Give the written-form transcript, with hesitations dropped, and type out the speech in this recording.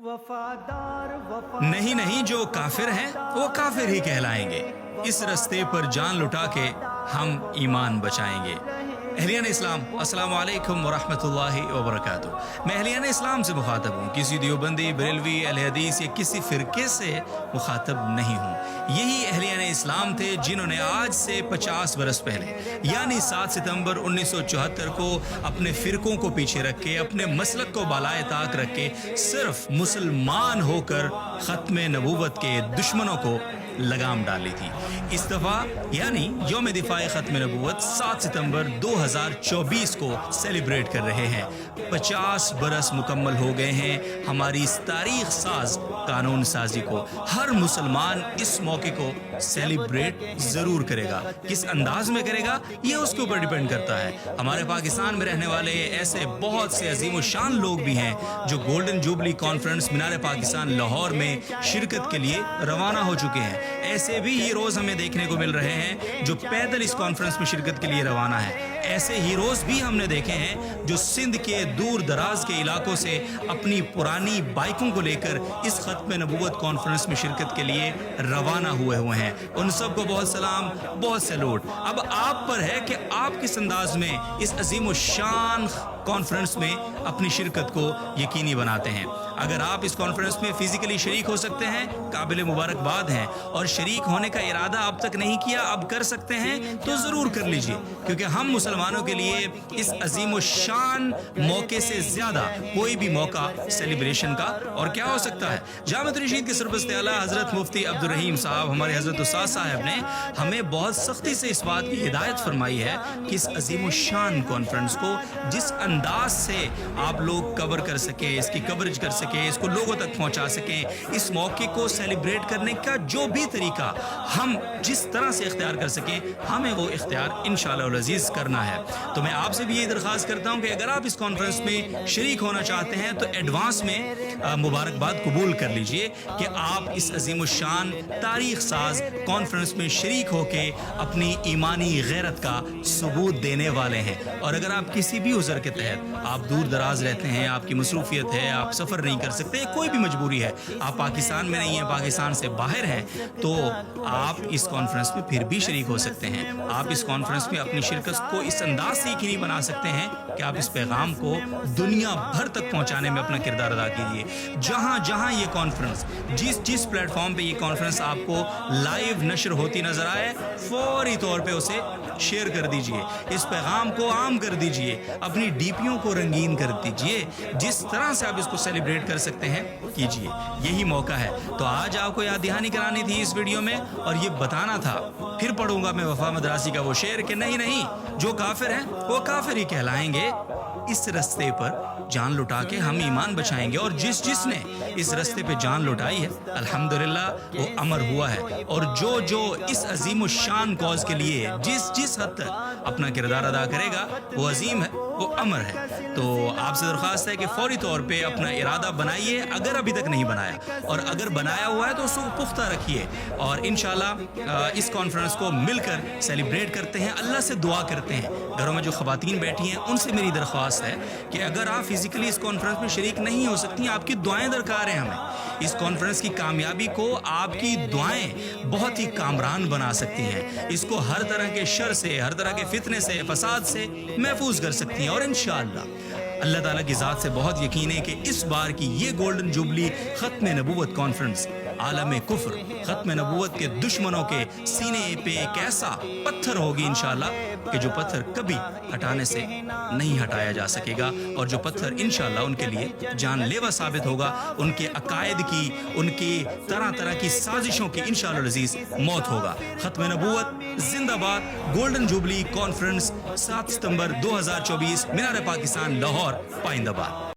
نہیں نہیں، جو کافر ہیں وہ کافر ہی کہلائیں گے، اس رستے پر جان لٹا کے ہم ایمان بچائیں گے۔ اہلیان اسلام، السلام علیکم ورحمۃ اللہ وبرکاتہ۔ میں اہلیان اسلام سے مخاطب ہوں، کسی دیوبندی، بریلوی، اہل حدیث یا کسی فرقے سے مخاطب نہیں ہوں۔ یہی اہلیان اسلام تھے جنہوں نے آج سے 50 برس پہلے یعنی 7 ستمبر 1974 کو اپنے فرقوں کو پیچھے رکھ کے، اپنے مسلک کو بالائے طاق رکھ کے صرف مسلمان ہو کر ختم نبوت کے دشمنوں کو لگام ڈالی تھی۔ اس دفعہ یعنی یوم دفاع ختم نبوت 7 ستمبر 2024 کو سیلیبریٹ کر رہے ہیں۔ 50 برس مکمل ہو گئے ہیں ہماری اس تاریخ ساز قانون سازی کو۔ ہر مسلمان اس موقع کو سیلیبریٹ ضرور کرے گا، کس انداز میں کرے گا یہ اس کے اوپر ڈیپینڈ کرتا ہے۔ ہمارے پاکستان میں رہنے والے ایسے بہت سے عظیم الشان لوگ بھی ہیں جو گولڈن جوبلی کانفرنس مینار پاکستان لاہور میں شرکت کے لیے روانہ ہو چکے ہیں۔ ایسے بھی ہیروز ہمیں دیکھنے کو مل رہے ہیں جو پیدل اس کانفرنس میں شرکت کے لیے روانہ ہیں۔ ایسے ہیروز بھی ہم نے دیکھے ہیں جو سندھ کے دور دراز کے علاقوں سے اپنی پرانی بائکوں کو لے کر اس ختم نبوت کانفرنس میں شرکت کے لیے روانہ ہوئے ہیں۔ ان سب کو بہت سلام، بہت سیلوٹ۔ اب آپ پر ہے کہ آپ کس انداز میں اس عظیم الشان کانفرنس میں اپنی شرکت کو یقینی بناتے ہیں۔ اگر آپ اس کانفرنس میں فزیکلی شریک ہو سکتے ہیں، قابل مبارکباد ہیں، اور شریک ہونے کا ارادہ اب تک نہیں کیا، اب کر سکتے ہیں تو ضرور کر لیجئے، کیونکہ ہم مسلمانوں کے لیے اس عظیم الشان موقع سے زیادہ کوئی بھی موقع سیلیبریشن کا اور کیا ہو سکتا ہے۔ جامع رشید کے سرپرست اعلیٰ حضرت مفتی عبدالرحیم صاحب، ہمارے حضرت استاد صاحب نے ہمیں بہت سختی سے اس بات کی ہدایت فرمائی ہے کہ اس عظیم الشان کانفرنس کو جس انداز سے آپ لوگ کور کر سکیں، اس کی کوریج کر سکیں، اس کو لوگوں تک پہنچا سکیں، اس موقع کو سیلیبریٹ کرنے کا جو بھی طریقہ ہم جس طرح سے اختیار کر سکیں، ہمیں وہ اختیار انشاءاللہ العزیز کرنا ہے۔ تو میں آپ سے بھی یہ درخواست کرتا ہوں کہ اگر آپ اس کانفرنس میں شریک ہونا چاہتے ہیں تو ایڈوانس میں مبارکباد قبول کر لیجئے کہ آپ اس عظیم الشان تاریخ ساز کانفرنس میں شریک ہو کے اپنی ایمانی غیرت کا ثبوت دینے والے ہیں۔ اور اگر آپ کسی بھی عذر کے تحت آپ دور دراز رہتے ہیں، آپ کی مصروفیت ہے، آپ سفر نہیں کر سکتے، کوئی بھی مجبوری ہے، آپ پاکستان میں نہیں ہیں، پاکستان سے باہر ہیں، تو آپ اس کانفرنس میں پھر بھی شریک ہو سکتے ہیں۔ آپ اس کانفرنس میں اپنی شرکت کو اس انداز سے یقینی بنا سکتے ہیں کہ آپ اس پیغام کو دنیا بھر تک پہنچانے میں اپنا کردار ادا کیجیے۔ جہاں جہاں یہ کانفرنس، جس پلیٹ فارم پہ یہ کانفرنس آپ کو لائیو نشر ہوتی نظر آئے، فوری طور پہ اسے شیئر کر دیجئے، اس پیغام کو عام کر دیجئے، اپنی ڈی پیوں کو رنگین کر دیجئے۔ جس طرح سے آپ اس کو سیلیبریٹ کر سکتے ہیں کیجئے، یہی موقع ہے۔ تو آج آپ کو یاد دہانی کرانی تھی اس ویڈیو میں، اور یہ بتانا تھا، پھر پڑھوں گا میں وفا مدراسی کا وہ شعر کہ نہیں نہیں، جو کافر ہیں وہ کافر ہی کہلائیں گے، اس رستے پر جان لٹا کے ہم ایمان بچائیں گے۔ اور جس نے اس رستے پہ جان لٹائی ہے الحمدللہ وہ امر ہوا ہے، اور جو اس عظیم الشان کاز کے لیے جس حد تک اپنا کردار ادا کرے گا وہ عظیم ہے، وہ امر ہے۔ تو آپ سے درخواست ہے کہ فوری طور پہ اپنا ارادہ بنائیے اگر ابھی تک نہیں بنایا، اور اگر بنایا ہوا ہے تو اس کو پختہ رکھیے، اور انشاءاللہ اس کانفرنس کو مل کر سیلیبریٹ کرتے ہیں، اللہ سے دعا کرتے ہیں۔ گھروں میں جو خواتین بیٹھی ہیں ان سے میری درخواست ہے کہ اگر آپ فزیکلی اس کانفرنس میں شریک نہیں ہو سکتی، آپ کی دعائیں درکار ہیں ہمیں۔ اس کانفرنس کی کامیابی کو آپ کی دعائیں بہت ہی کامران بنا سکتی ہیں، اس کو ہر طرح کے شر سے، ہر طرح کے فتنے سے، فساد سے محفوظ کر سکتی ہیں۔ اور انشاءاللہ اللہ تعالیٰ کی ذات سے بہت یقین ہے کہ اس بار کی یہ گولڈن جوبلی ختم نبوت کانفرنس عالم کفر، ختم نبوت کے دشمنوں کے سینے پہ ایک ایسا پتھر ہوگی انشاءاللہ کہ جو پتھر کبھی ہٹانے سے نہیں ہٹایا جا سکے گا، اور جو پتھر انشاءاللہ ان کے لیے جان لیوا ثابت ہوگا، ان کے عقائد کی، ان کی طرح کی سازشوں کی انشاءاللہ العزیز موت ہوگا۔ ختم نبوت زندہ باد، گولڈن جوبلی کانفرنس 7 ستمبر 2024، مینار پاکستان لاہور، پائندہ باد۔